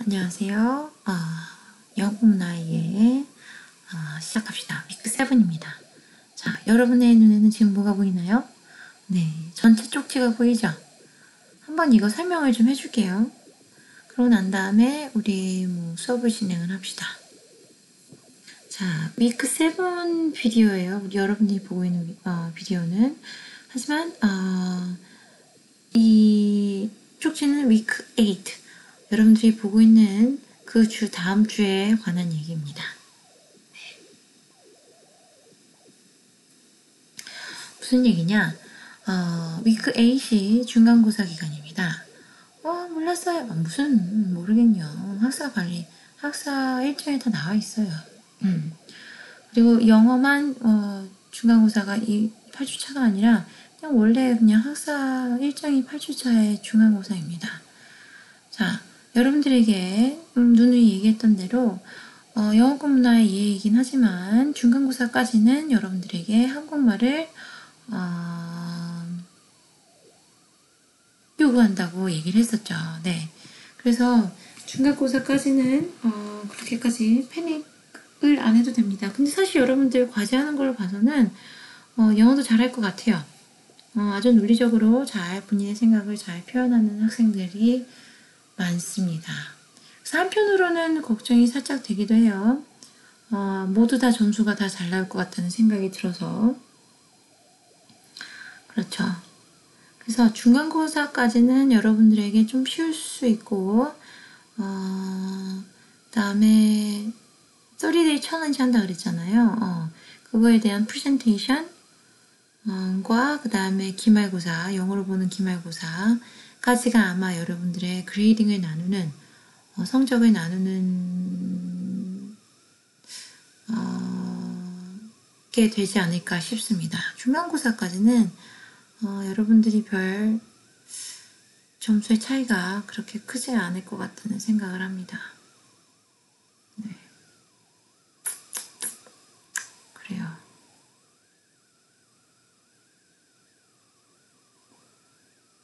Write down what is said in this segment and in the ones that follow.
안녕하세요. 영국나이의 시작합시다. 위크 7입니다. 자, 여러분의 눈에는 지금 뭐가 보이나요? 네, 전체 쪽지가 보이죠? 한번 이거 설명을 좀 해줄게요. 그러고 난 다음에 우리 수업을 진행을 합시다. 자, 위크 7 비디오예요. 우리 여러분들이 보고 있는 비디오는. 하지만 이 쪽지는 위크 8. 여러분들이 보고 있는 그 다음 주에 관한 얘기입니다. 네. 무슨 얘기냐? 위크 8이 중간고사 기간입니다. 몰랐어요. 모르겠요. 학사 일정에 다 나와 있어요. 그리고 영어만, 중간고사가 이 8주차가 아니라, 그냥 학사 일정이 8주차의 중간고사입니다. 자, 여러분들에게 누누이 얘기했던 대로 영어권 문화의 이해이긴 하지만 중간고사까지는 여러분들에게 한국말을 요구한다고 얘기를 했었죠. 네. 그래서 중간고사까지는 그렇게까지 패닉을 안 해도 됩니다. 근데 사실 여러분들 과제하는 걸 봐서는 영어도 잘할 것 같아요. 아주 논리적으로 잘 본인의 생각을 잘 표현하는 학생들이 많습니다. 그래서 한편으로는 걱정이 살짝 되기도 해요. 모두 다 점수가 다 잘 나올 것 같다는 생각이 들어서. 그렇죠. 그래서 중간고사까지는 여러분들에게 좀 쉬울 수 있고, 그다음에 30day challenge 한다 그랬잖아요. 그거에 대한 프레젠테이션, 그 다음에 기말고사, 영어로 보는 기말고사까지가 아마 여러분들의 그레이딩을 나누는, 성적을 나누는, 게 되지 않을까 싶습니다. 중간고사까지는, 여러분들이 별 점수의 차이가 그렇게 크지 않을 것 같다는 생각을 합니다. 네. 그래요.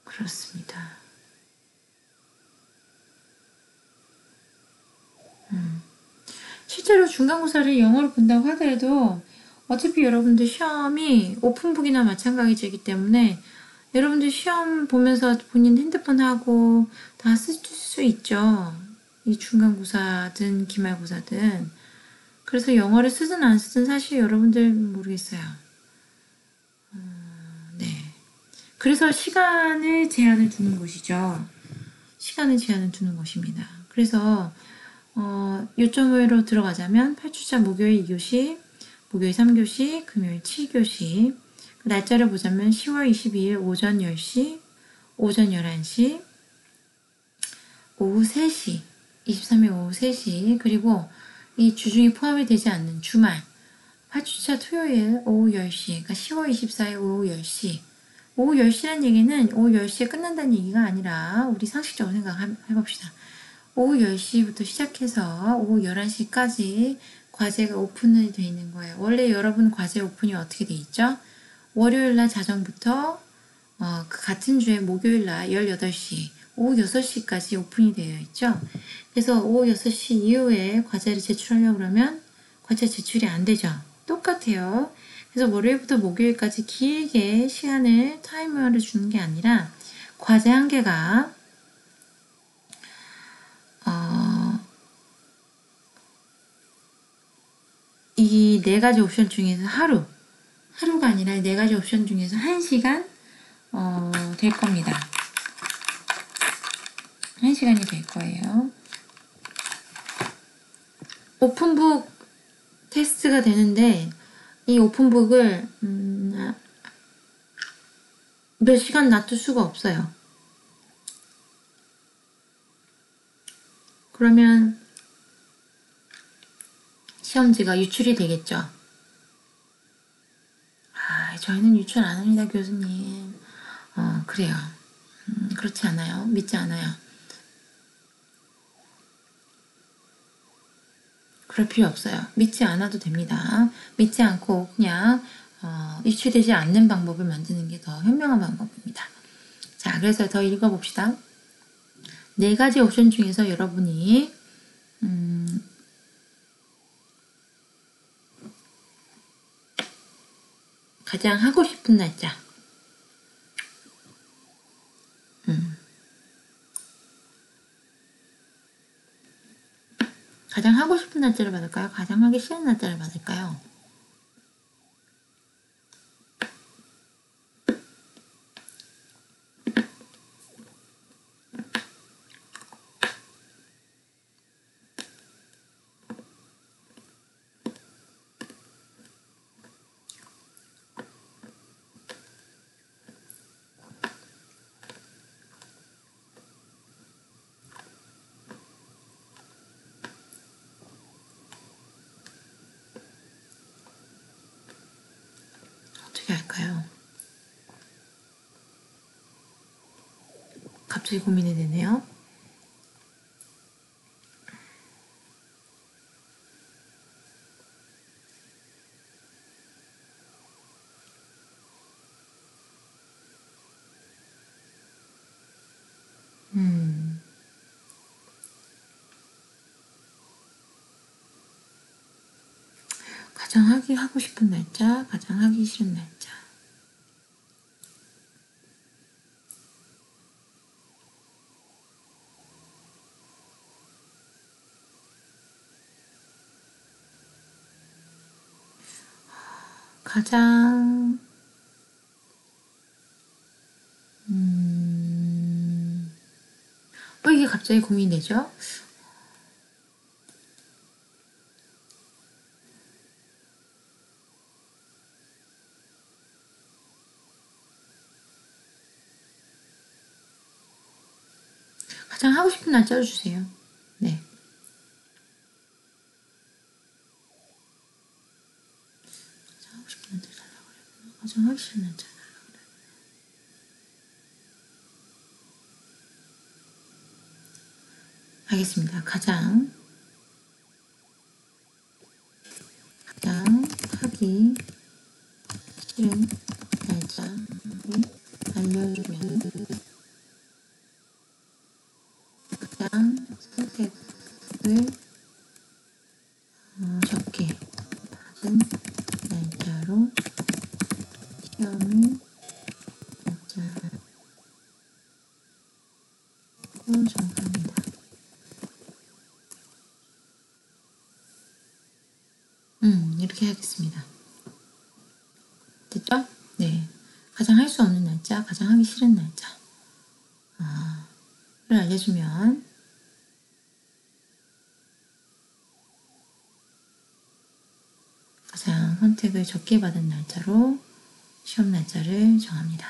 그렇습니다. 실제로 중간고사를 영어로 본다고 하더라도 어차피 여러분들 시험이 오픈북이나 마찬가지이기 때문에 여러분들 시험 보면서 본인 핸드폰 하고 다 쓸 수 있죠. 이 중간고사든 기말고사든. 그래서 영어를 쓰든 안 쓰든 사실 여러분들 모르겠어요. 네. 그래서 시간을 제한을 두는 것이죠. 시간을 제한을 두는 것입니다. 그래서 요점으로 들어가자면 8주차 목요일 2교시, 목요일 3교시, 금요일 7교시. 날짜를 보자면 10월 22일 오전 10시, 오전 11시, 오후 3시, 23일 오후 3시, 그리고 이 주중이 포함이 되지 않는 주말, 8주차 토요일 오후 10시, 그러니까 10월 24일 오후 10시. 오후 10시란 얘기는 오후 10시에 끝난다는 얘기가 아니라 우리 상식적으로 생각해봅시다. 오후 10시부터 시작해서 오후 11시까지 과제가 오픈이 되어 있는 거예요. 원래 여러분 과제 오픈이 어떻게 돼 있죠? 월요일날 자정부터 그 같은 주에 목요일날 18시, 오후 6시까지 오픈이 되어 있죠. 그래서 오후 6시 이후에 과제를 제출하려고 그러면 과제 제출이 안 되죠. 똑같아요. 그래서 월요일부터 목요일까지 길게 타이머를 주는 게 아니라 과제 한 개가 이 4가지 옵션 중에서 하루가 아니라 4가지 옵션 중에서 1시간 될 겁니다. 1시간이 될 거예요. 오픈북 테스트가 되는데 이 오픈북을 몇 시간 놔둘 수가 없어요. 그러면 시험지가 유출이 되겠죠. 저희는 유출 안 합니다, 교수님. 그래요. 그렇지 않아요. 믿지 않아요. 그럴 필요 없어요. 믿지 않아도 됩니다. 믿지 않고 그냥 유출되지 않는 방법을 만드는 게 더 현명한 방법입니다. 자, 그래서 더 읽어봅시다. 4가지 옵션 중에서 여러분이 가장 하고 싶은 날짜. 가장 하고 싶은 날짜를 받을까요? 가장 하기 싫은 날짜를 받을까요? 어떻게 할까요? 갑자기 고민이 되네요. 가장 하고 싶은 날짜, 가장 하기 싫은 날짜. 가장 이게 갑자기 고민되죠? 가장 하고 싶은 날짜로 주세요. 네. 가장 하고 싶은 날짜 달라고 그랬구나. 가장 하기 싫은 날짜 달라고 그랬구나. 알겠습니다. 가장 하기 싫은 날짜를 알려주면 가장 선택을 적게 받은 날짜로 시험을 정합니다. 이렇게 하겠습니다. 됐죠? 네. 가장 할 수 없는 날짜, 가장 하기 싫은 날짜. 를 알려주면 가장 선택을 적게 받은 날짜로 시험 날짜를 정합니다.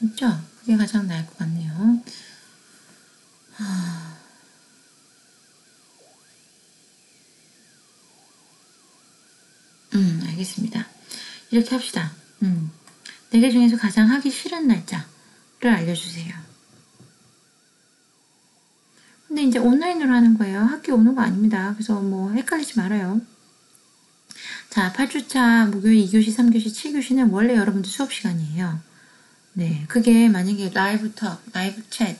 됐죠? 그게 가장 나을 것 같네요. 알겠습니다. 이렇게 합시다. 4개 중에서 가장 하기 싫은 날짜를 알려주세요. 근데 이제 온라인으로 하는 거예요. 학교 오는 거 아닙니다. 그래서 뭐 헷갈리지 말아요. 자, 8주차 목요일 2교시, 3교시, 7교시는 원래 여러분들 수업 시간이에요. 네, 그게 만약에 라이브 톡, 라이브 챗,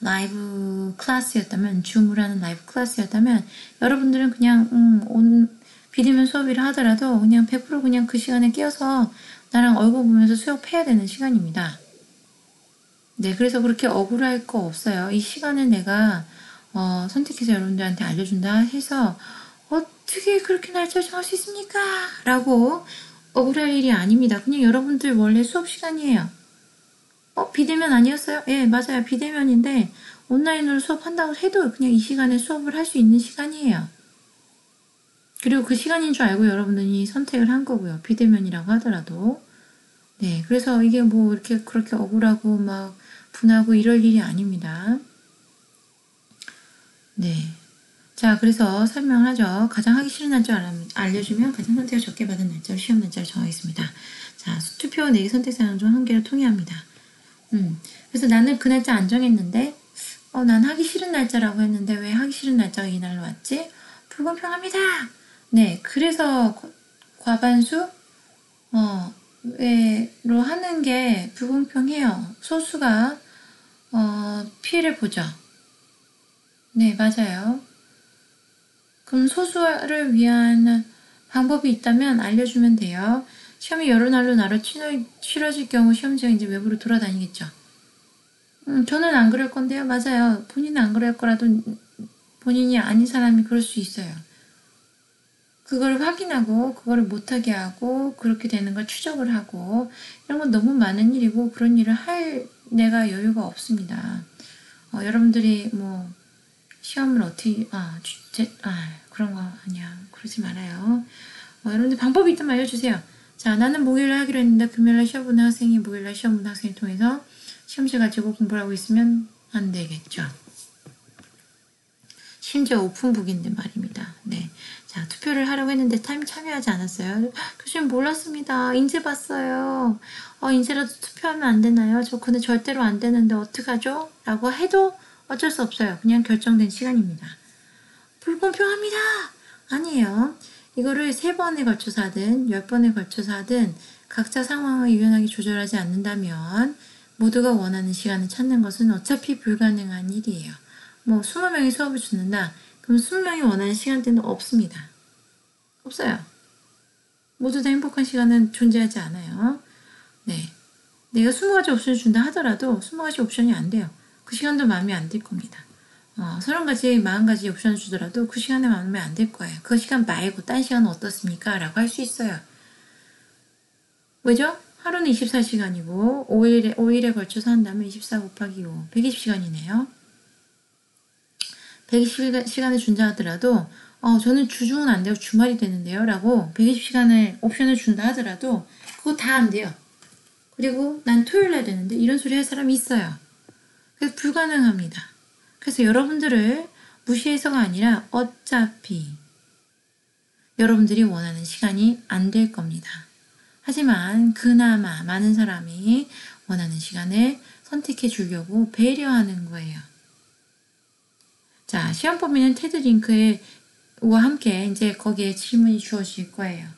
라이브 클래스였다면, 줌으로 하는 라이브 클래스였다면 여러분들은 그냥 비대면 수업이라 하더라도 그냥 100% 그냥 그 시간에 끼어서 나랑 얼굴 보면서 수업해야 되는 시간입니다. 네, 그래서 그렇게 억울할 거 없어요. 이 시간을 내가 선택해서 여러분들한테 알려준다 해서 어떻게 그렇게 날짜를 정할 수 있습니까? 라고 억울할 일이 아닙니다. 그냥 여러분들 원래 수업 시간이에요. 비대면 아니었어요? 예, 맞아요. 비대면인데 온라인으로 수업한다고 해도 그냥 이 시간에 수업을 할 수 있는 시간이에요. 그리고 그 시간인 줄 알고 여러분들이 선택을 한 거고요. 비대면이라고 하더라도. 네, 그래서 이게 뭐 이렇게 그렇게 억울하고 막 분하고 이럴 일이 아닙니다. 네. 자, 그래서 설명하죠. 가장 하기 싫은 날짜 알려주면 가장 선택을 적게 받은 날짜로 시험 날짜를 정하겠습니다. 자, 투표 4개 선택 사항 중 1개를 통일합니다. 그래서 나는 그 날짜 안 정했는데 난 하기 싫은 날짜라고 했는데 왜 하기 싫은 날짜가 이날로 왔지? 불공평합니다. 네, 그래서 과반수 하는 게 불공평해요. 소수가 피해를 보죠. 네, 맞아요. 그럼 소수를 위한 방법이 있다면 알려주면 돼요. 시험이 여러 날로 치러질 경우 시험지가 이제 외부로 돌아다니겠죠. 저는 안 그럴 건데요. 맞아요. 본인은 안 그럴 거라도 본인이 아닌 사람이 그럴 수 있어요. 그걸 확인하고 그거를 못하게 하고 그렇게 되는 걸 추적을 하고 이런 건 너무 많은 일이고 그런 일을 할 내가 여유가 없습니다. 여러분들이 뭐 시험을 어떻게 그런 거 아니야. 그러지 말아요. 여러분들 방법이 있다면 알려주세요. 자, 나는 목요일에 하기로 했는데 금요일날 시험 보는 학생이 목요일날 시험 보는 학생을 통해서 시험지 가지고 공부를 하고 있으면 안 되겠죠. 심지어 오픈북인데 말입니다. 네. 자, 투표를 하려고 했는데 참여하지 않았어요. 교수님 몰랐습니다. 인쇄 봤어요. 인쇄라도 투표하면 안 되나요? 저 근데 절대로 안 되는데 어떡하죠? 라고 해도 어쩔 수 없어요. 그냥 결정된 시간입니다. 불공평합니다. 아니에요. 이거를 3번에 걸쳐서 하든 10번에 걸쳐서 하든 각자 상황을 유연하게 조절하지 않는다면 모두가 원하는 시간을 찾는 것은 어차피 불가능한 일이에요. 뭐 20명이 수업을 듣는다. 그럼 20명이 원하는 시간대는 없습니다. 없어요. 모두 다 행복한 시간은 존재하지 않아요. 네. 내가 20가지 옵션을 준다 하더라도 20가지 옵션이 안 돼요. 그 시간도 마음에 안 들 겁니다. 30가지, 40가지 옵션을 주더라도 그 시간에 마음에 안 들 거예요. 그 시간 말고 딴 시간은 어떻습니까? 라고 할 수 있어요. 왜죠? 하루는 24시간이고 5일에 걸쳐서 한다면 24 곱하기 5, 120시간이네요. 120시간을 준다 하더라도 저는 주중은 안 되고 주말이 되는데요. 라고 120시간을 옵션을 준다 하더라도 그거 다 안 돼요. 그리고 난 토요일날 되는데 이런 소리 할 사람이 있어요. 그래서 불가능합니다. 그래서 여러분들을 무시해서가 아니라 어차피 여러분들이 원하는 시간이 안 될 겁니다. 하지만 그나마 많은 사람이 원하는 시간을 선택해 주려고 배려하는 거예요. 자, 시험 범위는 테드 링크와 함께 이제 거기에 질문이 주어질 거예요.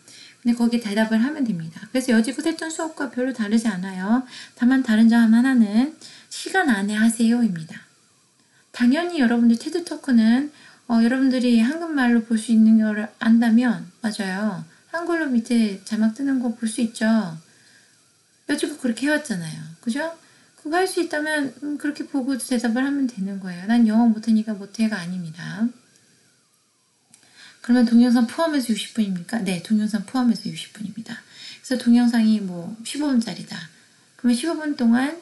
근데 거기에 대답을 하면 됩니다. 그래서 여지껏 했던 수업과 별로 다르지 않아요. 다만 다른 점 하나는 시간 안에 하세요입니다. 당연히 여러분들 테드 토크는 여러분들이 한국말로 볼 수 있는 걸 안다면 맞아요. 한글로 밑에 자막 뜨는 거 볼 수 있죠. 여지껏 그렇게 해왔잖아요. 그죠? 그거 할 수 있다면 그렇게 보고 대답을 하면 되는 거예요. 난 영어 못하니까 못해가 아닙니다. 그러면 동영상 포함해서 60분입니까? 네, 동영상 포함해서 60분입니다. 그래서 동영상이 뭐 15분짜리다. 그러면 15분 동안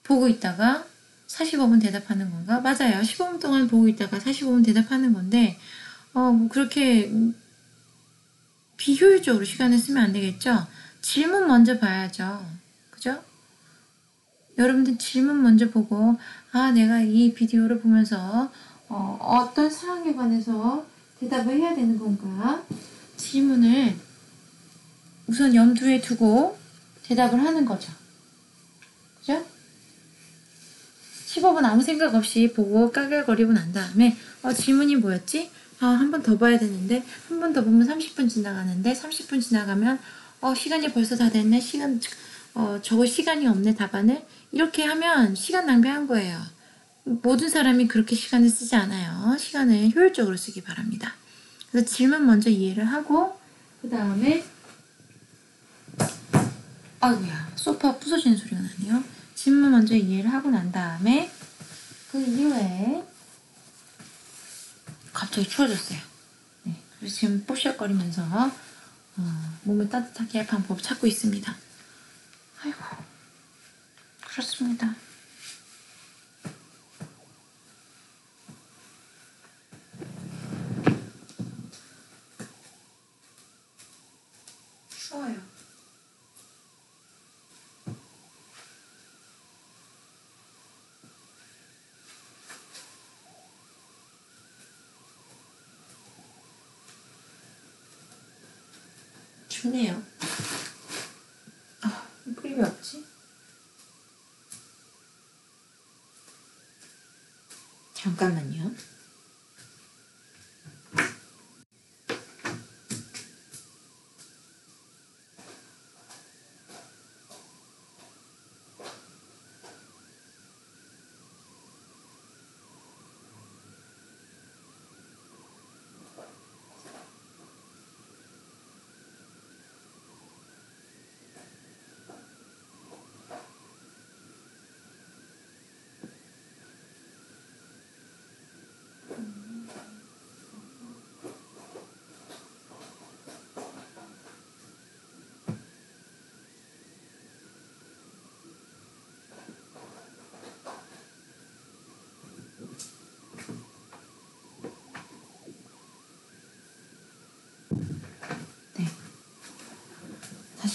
보고 있다가 45분 대답하는 건가? 맞아요. 15분 동안 보고 있다가 45분 대답하는 건데 뭐 그렇게 비효율적으로 시간을 쓰면 안 되겠죠? 질문 먼저 봐야죠. 그죠? 여러분들 질문 먼저 보고 내가 이 비디오를 보면서 어떤 사항에 관해서 대답을 해야 되는 건가? 질문을 우선 염두에 두고 대답을 하는 거죠. 그죠? 15분 아무 생각 없이 보고 까글거리고 난 다음에 질문이 뭐였지? 한 번 더 봐야 되는데 한 번 더 보면 30분 지나가는데 30분 지나가면 시간이 벌써 다 됐네. 적을 시간이 없네 답안을. 이렇게 하면 시간 낭비한 거예요. 모든 사람이 그렇게 시간을 쓰지 않아요. 시간을 효율적으로 쓰기 바랍니다. 그래서 질문 먼저 이해를 하고 그 다음에 아이고야 소파 부서지는 소리가 나네요. 질문 먼저 이해를 하고 난 다음에 그 이후에 갑자기 추워졌어요. 네, 그래서 지금 뽀시락거리면서 몸을 따뜻하게 할 방법 찾고 있습니다. 아이고 그렇습니다. 추워요. 춥네요. 그림이 없지? 잠깐만요.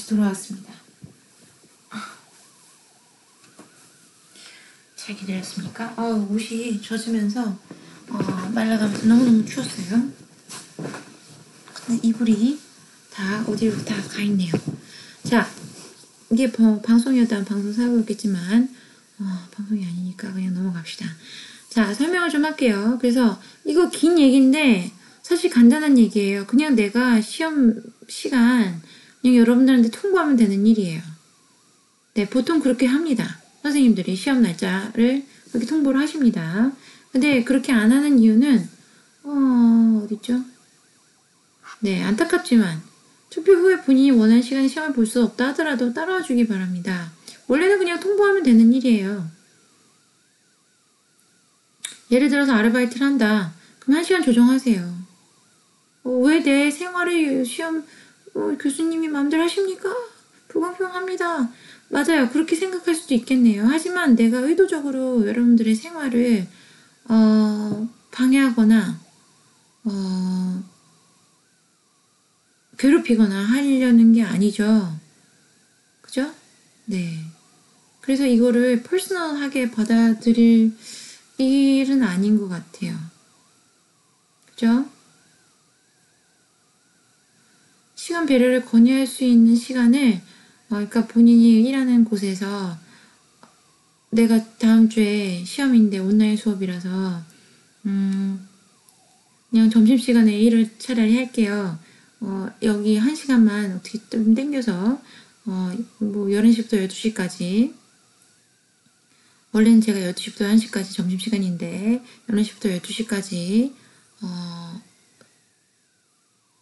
다시 돌아왔습니다. 잘 기다렸습니까? 옷이 젖으면서 말라가면서 너무너무 추웠어요. 근데 이불이 다 어디로 다 가있네요. 자, 이게 방송이었다면 방송 사고였겠지만 방송이 아니니까 그냥 넘어갑시다. 자, 설명을 좀 할게요. 그래서 이거 긴 얘기인데 사실 간단한 얘기예요. 그냥 내가 시험 시간 그냥 여러분들한테 통보하면 되는 일이에요. 네, 보통 그렇게 합니다. 선생님들이 시험 날짜를 그렇게 통보를 하십니다. 근데 그렇게 안 하는 이유는 어딨죠? 네, 안타깝지만 투표 후에 본인이 원하는 시간에 시험을 볼 수 없다 하더라도 따라와 주기 바랍니다. 원래는 그냥 통보하면 되는 일이에요. 예를 들어서 아르바이트를 한다. 그럼 1시간 조정하세요. 왜 내 생활에 시험 교수님이 마음대로 하십니까? 불공평합니다. 맞아요. 그렇게 생각할 수도 있겠네요. 하지만 내가 의도적으로 여러분들의 생활을 방해하거나 괴롭히거나 하려는 게 아니죠. 그죠? 네. 그래서 이거를 퍼스널하게 받아들일 일은 아닌 것 같아요. 그죠? 시간 배려를 권유할 수 있는 시간을 그러니까 본인이 일하는 곳에서 내가 다음 주에 시험인데 온라인 수업이라서 그냥 점심시간에 일을 차라리 할게요. 여기 1시간만 어떻게 좀 땡겨서 뭐 11시부터 12시까지 원래는 제가 12시부터 1시까지 점심시간인데 11시부터 12시까지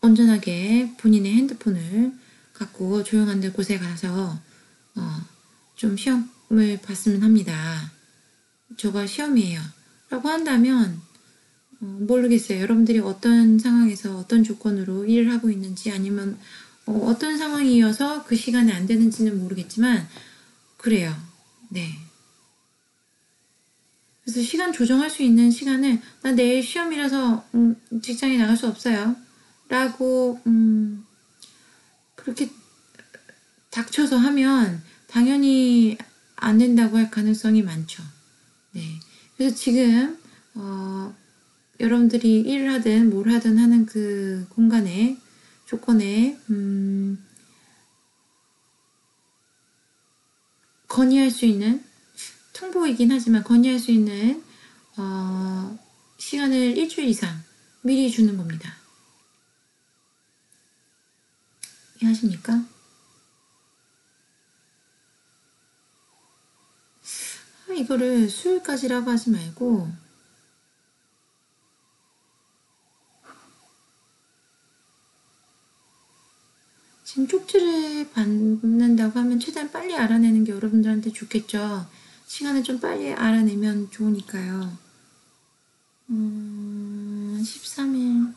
온전하게 본인의 핸드폰을 갖고 조용한 데 곳에 가서 좀 시험을 봤으면 합니다. 저가 시험이에요. 라고 한다면 모르겠어요. 여러분들이 어떤 상황에서 어떤 조건으로 일을 하고 있는지 아니면 어떤 상황이어서 그 시간에 안 되는지는 모르겠지만 그래요. 네. 그래서 시간 조정할 수 있는 시간을 나 내일 시험이라서 직장에 나갈 수 없어요. 라고 그렇게 닥쳐서 하면 당연히 안 된다고 할 가능성이 많죠. 네. 그래서 지금 여러분들이 일을 하든 뭘 하든 하는 그 공간에 조건에 건의할 수 있는 통보이긴 하지만 건의할 수 있는 시간을 일주일 이상 미리 주는 겁니다. 이해하십니까? 이거를 수요일까지라고 하지 말고 지금 쪽지를 받는다고 하면 최대한 빨리 알아내는 게 여러분들한테 좋겠죠. 시간을 좀 빨리 알아내면 좋으니까요. 13일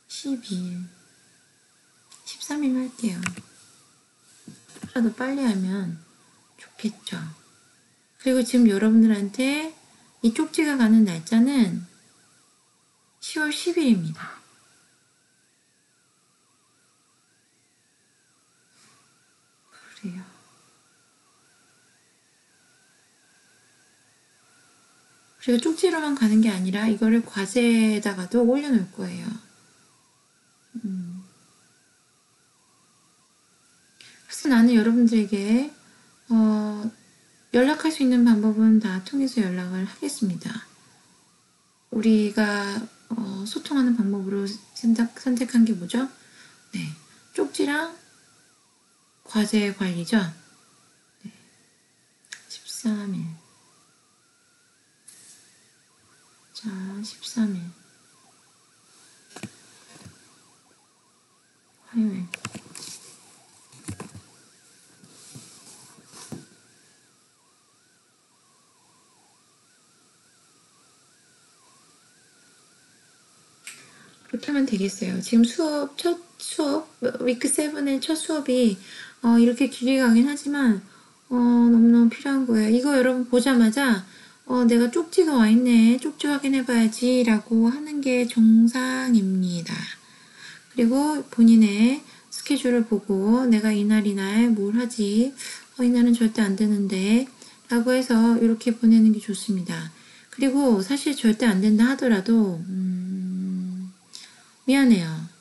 12일 13일 할게요. 라도 빨리 하면 좋겠죠. 그리고 지금 여러분들한테 이 쪽지가 가는 날짜는 10월 10일입니다. 그래요. 그리고 쪽지로만 가는 게 아니라 이거를 과제에다가도 올려놓을 거예요. 그래서 나는 여러분들에게 연락할 수 있는 방법은 다 통해서 연락을 하겠습니다. 우리가 소통하는 방법으로 선택한 게 뭐죠? 네, 쪽지랑 과제 관리죠. 네. 13일. 자, 13일. 화요일. 그렇게 하면 되겠어요. 지금 첫 수업, 위크 7의 첫 수업이 이렇게 길게 가긴 하지만 너무너무 필요한 거예요. 이거 여러분 보자마자 내가 쪽지가 와있네. 쪽지 확인해봐야지 라고 하는 게 정상입니다. 그리고 본인의 스케줄을 보고 내가 이날 이날 뭘 하지? 이날은 절대 안 되는데 라고 해서 이렇게 보내는 게 좋습니다. 그리고 사실 절대 안 된다 하더라도 미안해요.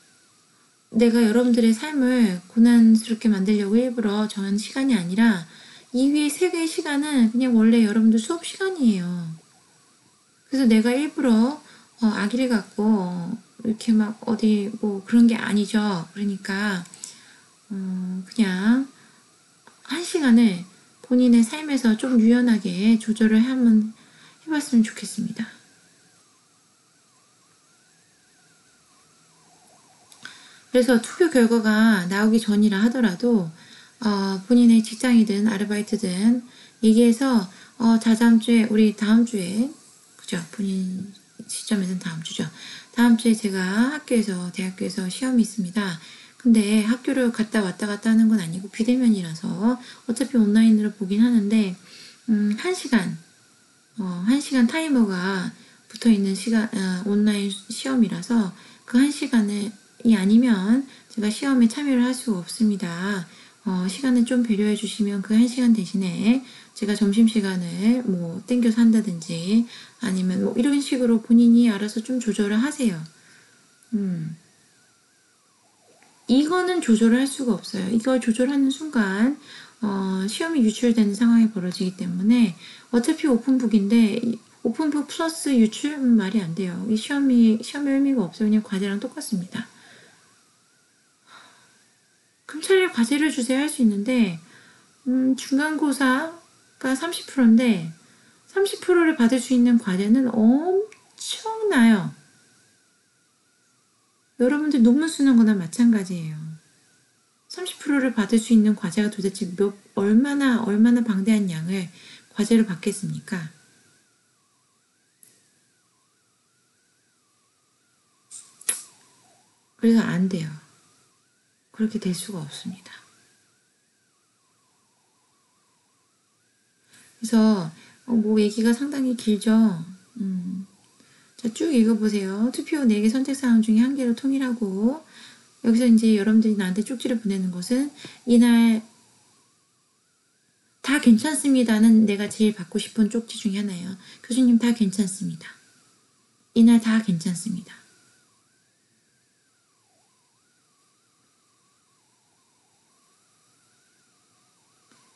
내가 여러분들의 삶을 고난스럽게 만들려고 일부러 정한 시간이 아니라 이 위에 3개의 시간은 그냥 원래 여러분들 수업 시간이에요. 그래서 내가 일부러 아기를 갖고 이렇게 막 어디 뭐 그런 게 아니죠. 그러니까 그냥 1시간을 본인의 삶에서 좀 유연하게 조절을 한번 해봤으면 좋겠습니다. 그래서 투표 결과가 나오기 전이라 하더라도 본인의 직장이든 아르바이트든 얘기해서 다다음 주에 우리 다음 주에 그죠? 본인 시점에서는 다음 주죠. 다음 주에 제가 학교에서 대학교에서 시험이 있습니다. 근데 학교를 갔다 왔다 갔다 하는 건 아니고 비대면이라서 어차피 온라인으로 보긴 하는데 1시간 1시간 타이머가 붙어있는 시간 온라인 시험이라서 그 1시간이 아니면 제가 시험에 참여를 할 수가 없습니다. 시간을 좀 배려해 주시면 그 1시간 대신에 제가 점심시간을 뭐 땡겨서 한다든지 아니면 뭐 이런 식으로 본인이 알아서 좀 조절을 하세요. 이거는 조절을 할 수가 없어요. 이걸 조절하는 순간 시험이 유출되는 상황이 벌어지기 때문에 어차피 오픈북인데 오픈북 플러스 유출 말이 안 돼요. 이 시험의 의미가 없어요. 그냥 과제랑 똑같습니다. 그럼 차라리 과제를 주세요 할 수 있는데 중간고사가 30%인데 30%를 받을 수 있는 과제는 엄청나요. 여러분들 논문 쓰는 거나 마찬가지예요. 30%를 받을 수 있는 과제가 도대체 얼마나 방대한 양을 과제를 받겠습니까? 그래서 안 돼요. 그렇게 될 수가 없습니다. 그래서 뭐 얘기가 상당히 길죠. 자, 쭉 읽어보세요. 투표 4개 선택사항 중에 1개로 통일하고 여기서 이제 여러분들이 나한테 쪽지를 보내는 것은 이날 다 괜찮습니다는 내가 제일 받고 싶은 쪽지 중에 하나예요. 교수님 다 괜찮습니다. 이날 다 괜찮습니다.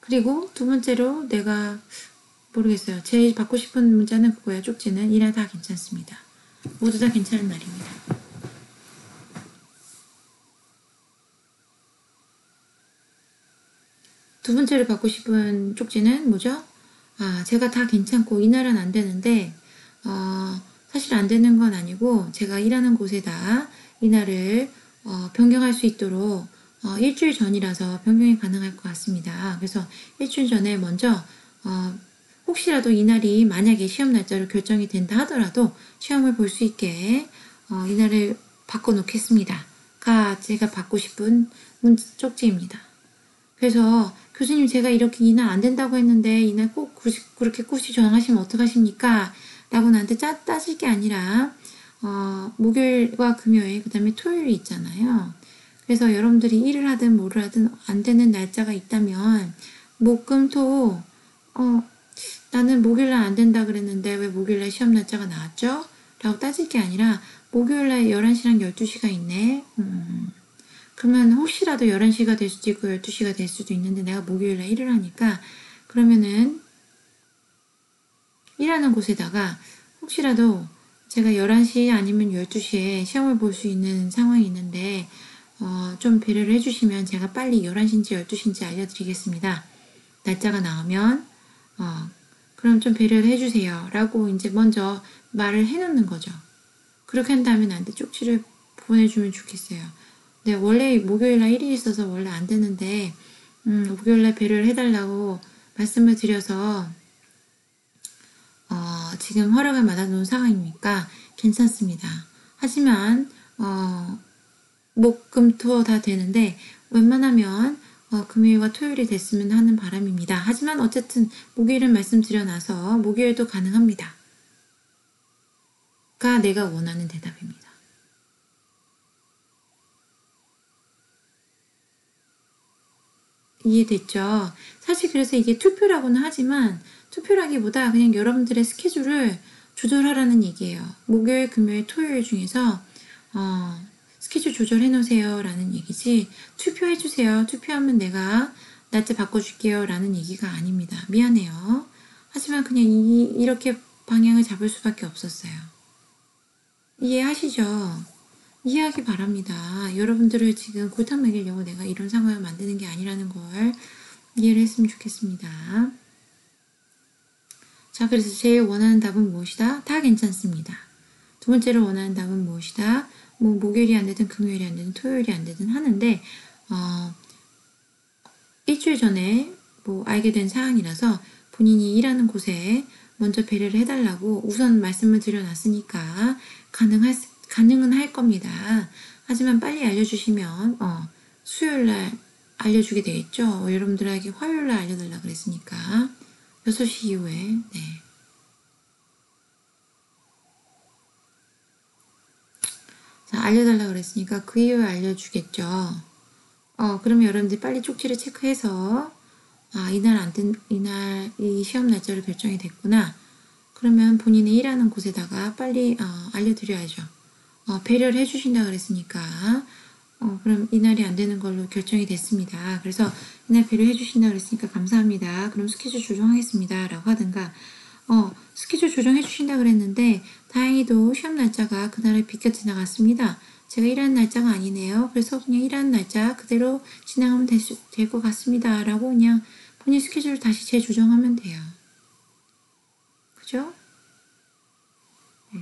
그리고 두 번째로 내가 모르겠어요. 제일 받고 싶은 문자는 그거야. 쪽지는 이날 다 괜찮습니다. 모두 다 괜찮은 날입니다. 두 번째로 받고 싶은 쪽지는 뭐죠? 제가 다 괜찮고 이날은 안 되는데 사실 안 되는 건 아니고 제가 일하는 곳에다 이날을 변경할 수 있도록 일주일 전이라서 변경이 가능할 것 같습니다. 그래서 일주일 전에 먼저 혹시라도 이날이 만약에 시험 날짜로 결정이 된다 하더라도 시험을 볼 수 있게 이날을 바꿔놓겠습니다.가 제가 받고 싶은 쪽지입니다. 그래서 교수님 제가 이렇게 이날 안 된다고 했는데 이날 꼭 그렇게 굳이 정하시면 어떡하십니까? 라고 나한테 따질 게 아니라 목요일과 금요일 그 다음에 토요일이 있잖아요. 그래서 여러분들이 일을 하든 뭐를 하든 안 되는 날짜가 있다면 목금토 나는 목요일날 안 된다 그랬는데 왜 목요일날 시험 날짜가 나왔죠? 라고 따질 게 아니라 목요일날 11시랑 12시가 있네. 그러면 혹시라도 11시가 될 수도 있고 12시가 될 수도 있는데 내가 목요일날 일을 하니까 그러면은 일하는 곳에다가 혹시라도 제가 11시 아니면 12시에 시험을 볼 수 있는 상황이 있는데 좀 배려를 해주시면 제가 빨리 11시인지 12시인지 알려드리겠습니다. 날짜가 나오면 그럼 좀 배려를 해주세요. 라고 이제 먼저 말을 해놓는 거죠. 그렇게 한 다음에 나한테 쪽지를 보내주면 좋겠어요. 네, 원래 목요일날 일이 있어서 원래 안 되는데 목요일날 배려를 해달라고 말씀을 드려서 지금 허락을 받아놓은 상황이니까 괜찮습니다. 하지만 목, 금, 토 다 되는데 웬만하면 금요일과 토요일이 됐으면 하는 바람입니다. 하지만 어쨌든 목요일은 말씀드려놔서 목요일도 가능합니다. 가 내가 원하는 대답입니다. 이해됐죠? 사실 그래서 이게 투표라고는 하지만 투표라기보다 그냥 여러분들의 스케줄을 조절하라는 얘기예요. 목요일, 금요일, 토요일 중에서 스케줄 조절해 놓으세요 라는 얘기지, 투표해 주세요, 투표하면 내가 날짜 바꿔줄게요 라는 얘기가 아닙니다. 미안해요. 하지만 그냥 이렇게 방향을 잡을 수밖에 없었어요. 이해하시죠? 이해하기 바랍니다. 여러분들을 지금 골탕 먹이려고 내가 이런 상황을 만드는 게 아니라는 걸 이해를 했으면 좋겠습니다. 자, 그래서 제일 원하는 답은 무엇이다? 다 괜찮습니다. 두 번째로 원하는 답은 무엇이다? 뭐 목요일이 안 되든 금요일이 안 되든 토요일이 안 되든 하는데 일주일 전에 뭐 알게 된 사항이라서 본인이 일하는 곳에 먼저 배려를 해달라고 우선 말씀을 드려놨으니까 가능은 할 겁니다. 하지만 빨리 알려주시면 수요일날 알려주게 되겠죠. 여러분들에게 화요일날 알려달라 그랬으니까 6시 이후에. 네. 자, 알려달라 그랬으니까 그 이후에 알려주겠죠. 그러면 여러분들이 빨리 쪽지를 체크해서 이날 이 시험 날짜로 결정이 됐구나. 그러면 본인이 일하는 곳에다가 빨리 알려드려야죠. 배려를 해주신다 그랬으니까 그럼 이날이 안 되는 걸로 결정이 됐습니다. 그래서 이날 배려해 주신다 그랬으니까 감사합니다. 그럼 스케줄 조정하겠습니다 라고 하든가, 스케줄 조정해 주신다 그랬는데 다행히도 시험 날짜가 그날을 비껴 지나갔습니다. 제가 일하는 날짜가 아니네요. 그래서 그냥 일하는 날짜 그대로 진행하면 될 것 같습니다 라고 그냥 본인 스케줄을 다시 재조정하면 돼요. 그죠? 네.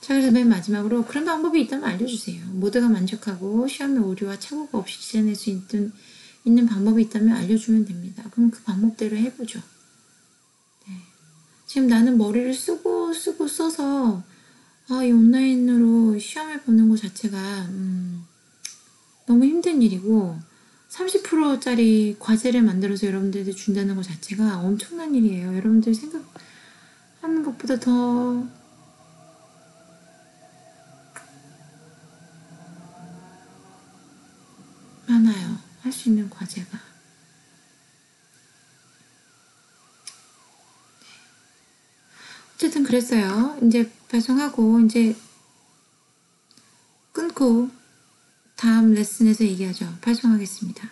자, 그래서 맨 마지막으로 그런 방법이 있다면 알려주세요. 모두가 만족하고 시험에 오류와 착오가 없이 지내낼 수 있는 방법이 있다면 알려주면 됩니다. 그럼 그 방법대로 해보죠. 네. 지금 나는 머리를 쓰고 써서 이 온라인으로 시험을 보는 것 자체가 너무 힘든 일이고 30%짜리 과제를 만들어서 여러분들한테 준다는 것 자체가 엄청난 일이에요. 여러분들 생각하는 것보다 더 많아요. 할 수 있는 과제가. 어쨌든 그랬어요. 이제 발송하고 이제 끊고 다음 레슨에서 얘기하죠. 발송하겠습니다.